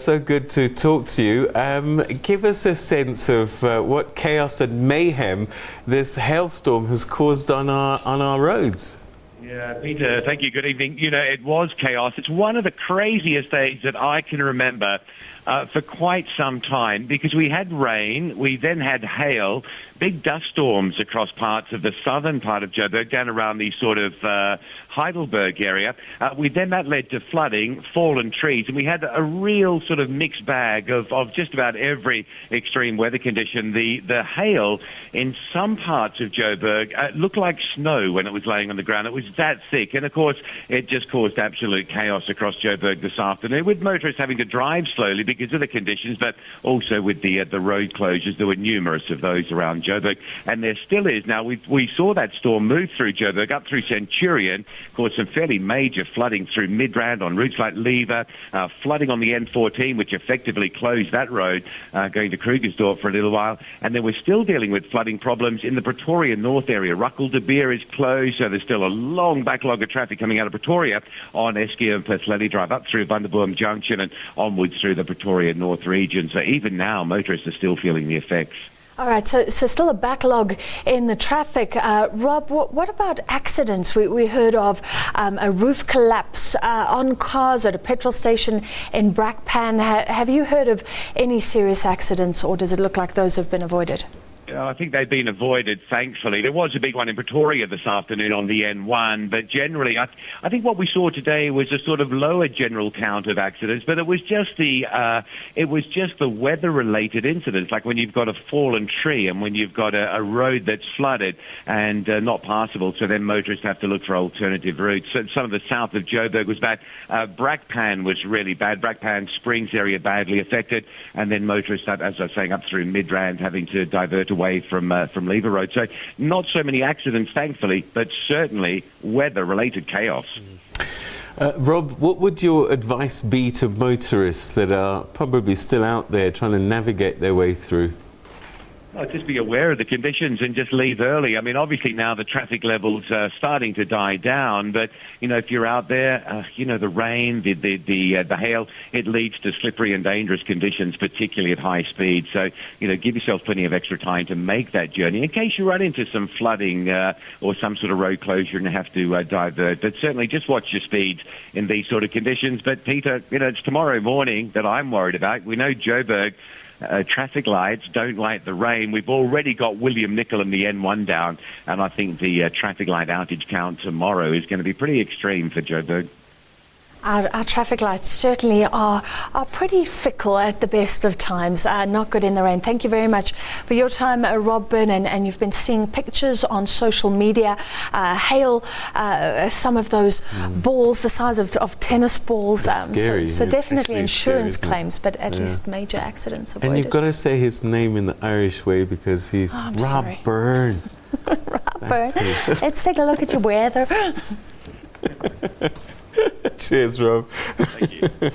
so good to talk to you. Give us a sense of what chaos and mayhem this hailstorm has caused on our roads. Yeah, Peter, thank you. Good evening. You know, it was chaos. It's one of the craziest days that I can remember for quite some time, because we had rain, we then had hail, big dust storms across parts of the southern part of Joburg, down around the sort of Heidelberg area. Then that led to flooding, fallen trees, and we had a real sort of mixed bag of just about every extreme weather condition. The hail in some parts of Joburg looked like snow when it was laying on the ground. It was that thick, and of course it just caused absolute chaos across Joburg this afternoon, with motorists having to drive slowly because of the conditions, but also with the road closures. There were numerous of those around Joburg, and there still is. Now, we saw that storm move through Joburg, up through Centurion, caused some fairly major flooding through Midrand on routes like Lever, flooding on the N14, which effectively closed that road going to Krugersdorp for a little while. And then we're still dealing with flooding problems in the Pretoria North area. Ruckle de Beer is closed, so there's still a long backlog of traffic coming out of Pretoria on Eskia and Pursley Drive, up through Vanderboom Junction and onwards through the Pretoria North region. So even now, motorists are still feeling the effects. All right, so still a backlog in the traffic. Rob, what about accidents? We heard of a roof collapse on cars at a petrol station in Brakpan. Have you heard of any serious accidents, or does it look like those have been avoided? I think they've been avoided, thankfully. There was a big one in Pretoria this afternoon on the N1, but generally, I think what we saw today was a sort of lower general count of accidents, but it was just the weather-related incidents, like when you've got a fallen tree and when you've got a road that's flooded and not passable, so then motorists have to look for alternative routes. So some of the south of Joburg was bad. Brakpan was really bad. Brakpan Springs area badly affected, and then motorists, as I was saying, up through Midrand having to divert away from Lever Road. So not so many accidents, thankfully, but certainly weather-related chaos. Rob, what would your advice be to motorists that are probably still out there trying to navigate their way through? Just be aware of the conditions and just leave early. I mean, obviously now the traffic levels are starting to die down, but, you know, if you're out there, the rain, the hail, it leads to slippery and dangerous conditions, particularly at high speed. So, give yourself plenty of extra time to make that journey in case you run into some flooding or some sort of road closure and have to divert. But certainly just watch your speeds in these sort of conditions. But, Peter, it's tomorrow morning that I'm worried about. We know Joburg traffic lights don't like the rain. We've already got William Nicol and the N1 down, and I think the traffic light outage count tomorrow is going to be pretty extreme for Joburg. Our traffic lights certainly are pretty fickle at the best of times, not good in the rain. Thank you very much for your time, Rob Byrne, and you've been seeing pictures on social media, hail, some of those balls the size of tennis balls. Scary. So definitely insurance scary, claims, but at least major accidents avoided. And you've got to say his name in the Irish way because he's Rob Byrne. Rob Byrne. Let's take a look at your weather. Cheers, Rob. Thank you.